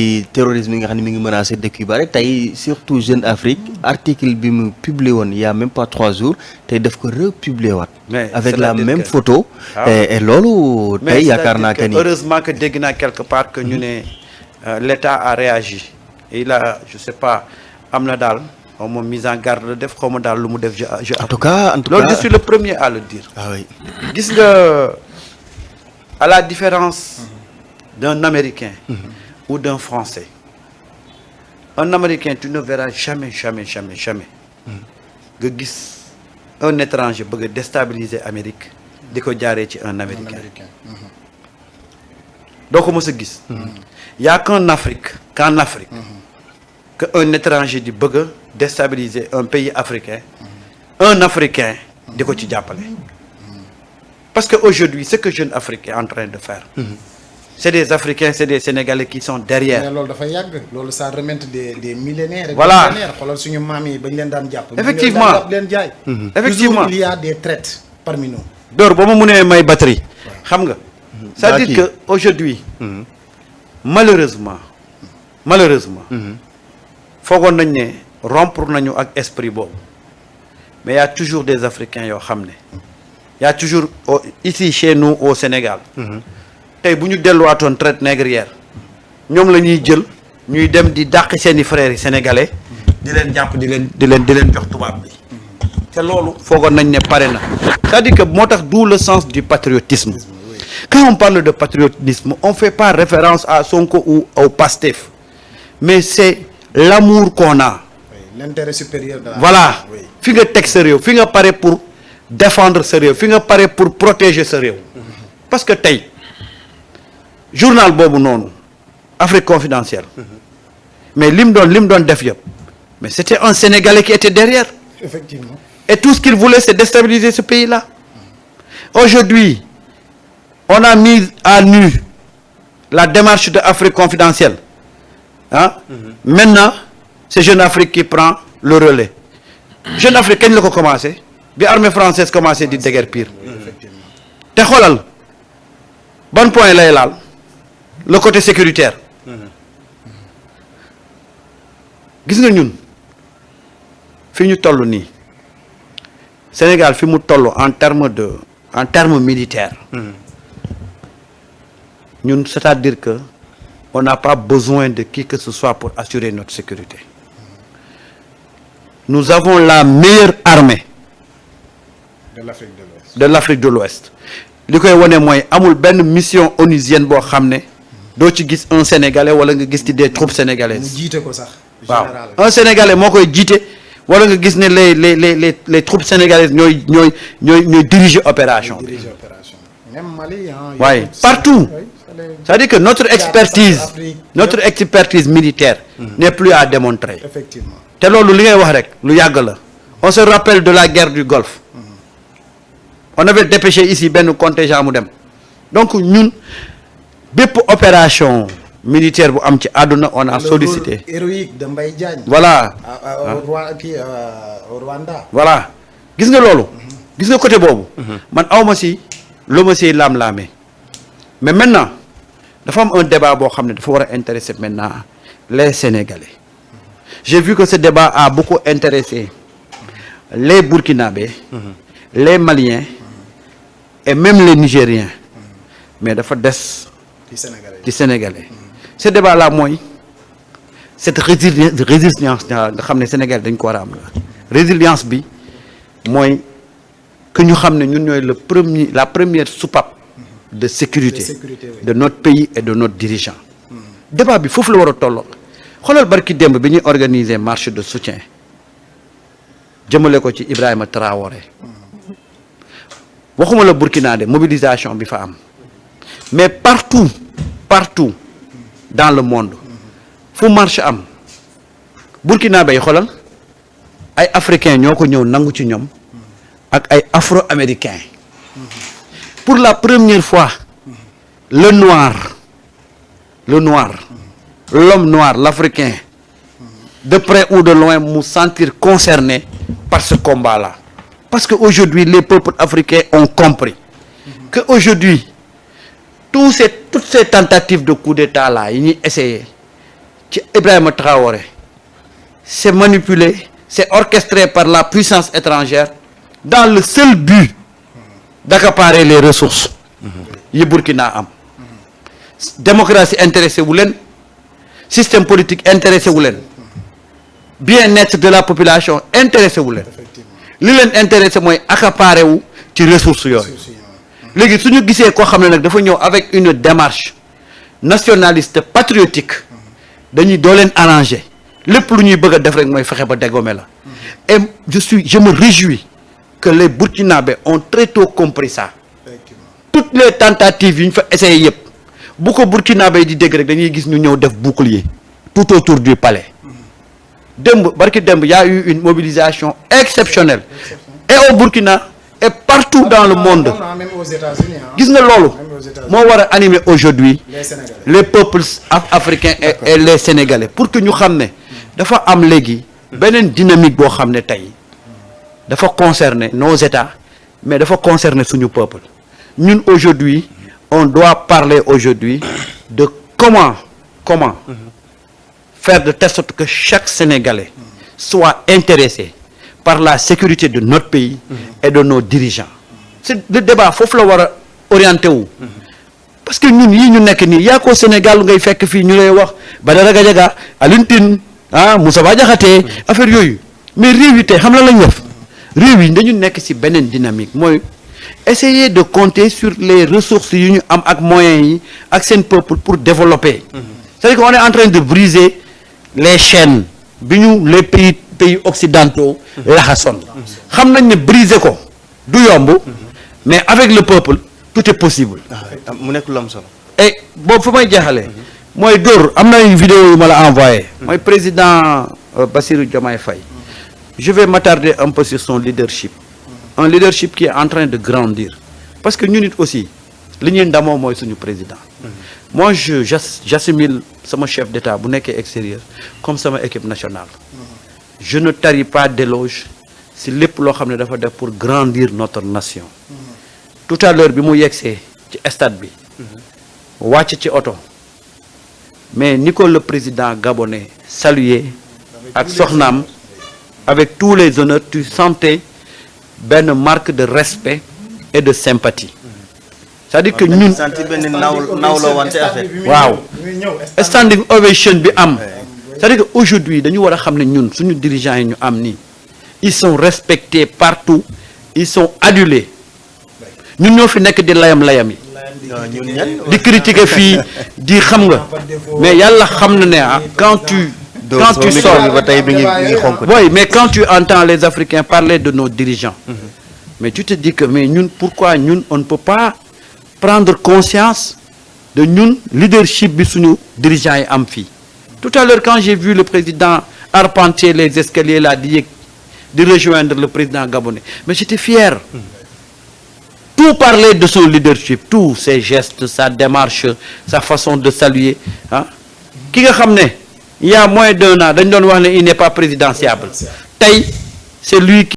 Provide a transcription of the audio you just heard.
terrorisme yi nga xam ne mi ngi menacé dëkk yu bari tey surtout Jeune Afrique article bi mu publié woon il y a même pas 3 jours tey daf ko republier waat avec la même photo et loolu tey yaakaar naa que ni heureusement que dégg naa quelque part que ñu ne l'État a réagi et il a je sais pas am na daal xaw ma mise en garde la def xaw ma daal lu mu def je en tout cas loolu je suis le premier à le dire oui gis nga à la différence d'un Américain ou d'un Français un Américain tu ne verras jamais nga gis un étranger bëgg a déstabiliser Amérique di ko jaaree ci un Américain doo ko mës a gis y a qu'en Afrique que un étranger di bëgg a déstabiliser un pays africain un Africain di ko ci jàppale parce que aujourd'hui ce que Jeune Afrique est en train de faire c'est des Africains c'est des Sénégalais qui sont derrière. mais loolu dafa yàgg loolu ça remonte des millénaires. voilà xoolal suñu maam yi bañ leen daan jàpp. effectivement leen jaay. effectivement toujours il y a des traites parmi nous. Dóor ba ma mënee may batterie. xam nga. c'est-à-dire que aujourd'hui malheureusement. foogoon nañ ne rompre nañu ak esprit boobu mais y a toujours des Africains yoo xam ne y a toujours ici chez nous au Sénégal. tey bu ñu delluwaatoon traite négrière ñoom la ñuy jël ñuy dem di dàq seeni frères yi sénégalais di leen jàpp di leen jox tubaab bi te loolu foogoon nañ ne pare na c'est-à-dire que moo tax d'où le sens du patriotisme quand on parle de patriotisme on fait pas référence à Sonko ou au Pastef mais c'est l'amour qu'on a l'intérêt supérieur de la voilà fi nga teg sa réew fi nga pare pour défendre sa réew fi nga pare pour protéger sa réew parce que tey journal boobu noonu Afrique confidentielle mais lim doon def yëpp mais c'était un Sénégalais qui était derrière effectivement et tout ce qu'il voulait c'est déstabiliser ce pays-là aujourd'hui on a mis à nu la démarche de Afrique confidentielle maintenant c'est Jeune Afrique qui prend le relais Jeune Afrique kañ la ko commencé bi armée française commencé di déguerpir te xoolal ban point lay laal le côté sécuritaire gis nga ñun fi ñu toll nii Sénégal fi mu toll en terme militaire ñun c'est-à-dire que on n'a pas besoin de qui que ce soit pour assurer notre sécurité nous avons la meilleure armée de l'Afrique de l'Ouest li koy wane mooy amul benn mission onusienne boo xam ne doo ci gis un Sénégalais wala nga gis ci des troupes sénégalaises. mu jiite ko sax. waaw un Sénégalais moo koy jiite wala nga gis ne les troupes sénégalaises ñooy diriger opération bi. même Mali waaye partout c'est-à-dire que notre expertise militaire n'est plus à démontrer. effectivement te loolu li ngay wax rek lu yàgg la on se rappelle de la guerre du Golfe. on avait dépêché ici benn contingent mu dem donc ñun bépp opération militaire bu am ci àdduna on a sollicité. le rôle héroïque de Mbaye Diagne. voilà au Rwanda. voilà gis nga loolu. gis nga côté boobu. man awma si lu ma siy laam-laamee mais maintenant dafa am un débat boo xam ne dafa war a intéresser maintenant les Sénégalais j'ai vu que ce débat a beaucoup intéressé les Burkinabés. les Maliens. et même les Nigériens mais dafa des ci Sénégalais ce débat là mooy cette résilience nga xam ne Sénégal dañ ko war a am la résilience bi mooy que ñu xam ne ñun ñooy la première soupape de sécurité de notre pays et de notre dirigeant débat bi foofu la war a tolloo xoolal barki démb bi ñuy organiser marche de soutien jëmale ko ci Ibrahima Traoré waxuma la Burkina de mobilisation bi fa am mais partout dans le monde fu marche am Burkina bay xoolal ay africains ñoo ko ñëw nangu ci ñoom ak ay afro-américains pour la première fois le noir l'homme noir l'africain de près ou de loin mu sentir concerné par ce combat-là parce que aujourd'hui les peuples africains ont compris que aujourd'hui toutes ces tentatives de coup d'état là yi ñuy essayer ci Ibrahima Traoré c'est manipulé, c'est orchestré par la puissance étrangère dans le seul but d'accaparer les ressources yi Burkina am. Démocratie intéressé wu leen, système politique intéressé wu leen, bien-être de la population intéressé wu leen. li leen intéressé mooy accaparer wu ci ressources yooyu. léegi su ñu gisee koo xam ne nag dafa ñëw avec une démarche nationaliste patriotique dañuy doo leen arranger lépp lu ñuy bëgg a def rek mooy fexe ba dégommer la. et je me réjouis que les Burkinabés ont très tôt compris ça. toutes les tentatives yi ñu fa essayé yëpp bu ko Burkinabé di dégg rek dañuy gis ñu ñëw def bouclier tout autour du palais. barki démb y a eu une mobilisation exceptionnelle et au Burkina et partout dans le monde. même aux États-Unis. gis nga loolu moo war a animer aujourd'hui les peuples africains et les Sénégalais pour que ñu xam ne dafa am léegi beneen dynamique boo xam ne tey dafa concerner nos États mais dafa concerner suñu peuple. ñun aujourd'hui on doit parler aujourd'hui de comment faire de telle sorte que chaque Sénégalais soit intéressé par la sécurité de notre pays et de nos dirigeants. C'est le débat foofu la war a orienté wu parce que ñun yii ñu nekk nii yaa ko Sénégal ngay fekk fii ñu lay wax Badara Gadiaga Alioune Tine Moustapha Diakhaté affaire yooyu mais réew yi tey xam la lañ def réew yi dañu nekk ci beneen dynamique mooy essayer de compter sur les ressources yu ñu am ak moyens yi ak seen peuple pour développer. C'est-à-dire qu'on est en train de briser les chaînes bi ñu les pays occidentaux laxasoon xam nañ ne briser ko du yomb mais avec le peuple tout est possible. mu nekk lu am solo. et boobu fu may jeexalee mooy dóor am na vidéo yu ma la envoyé mooy président Bassirou Diomaye Faye je vais m'attarder un peu sur son leadership un leadership qui est en train de grandir parce que ñun it aussi li ñuy ndamoo mooy suñu président. moi j'assimile sama chef d'État bu nekkee extérieur comme sama équipe nationale. Je ne tarie pas d'éloge si lépp loo xam ne dafa def pour grandir notre nation. Tout à l'heure bi mu yegsee ci stade bi wàcc ci oto mais ni ko le président gabonais salué ak soxnaam avec tous les honneurs tu sentais benn marque de respect et de sympathie. C'est-à-dire que ñun waaw standing ovation bi am c'est-à-dire que aujourd'hui dañu war a xam ne ñun suñu dirigeants yi ñu am nii ils sont respectés partout ils sont adulés ñun ñoo fi nekk di layam yi di critiquer fii di xam nga mais yàlla xam na ne quand tu sors oui mais quand tu entends les Africains parler de nos dirigeants mais tu te dis que mais ñun pourquoi ñun on ne peut pas prendre conscience de ñun leadership bi suñu dirigeants yi am fii. Tout à l'heure quand j'ai vu le président arpenter les escaliers là di rejoindre le président gabonais mais j'étais fier. Tout parlait de son leadership tous ses gestes sa démarche sa façon de saluer ki nga xam ne il y a moins d'un an dañ doon wax ne il n'est pas présidentiable tey c'est lui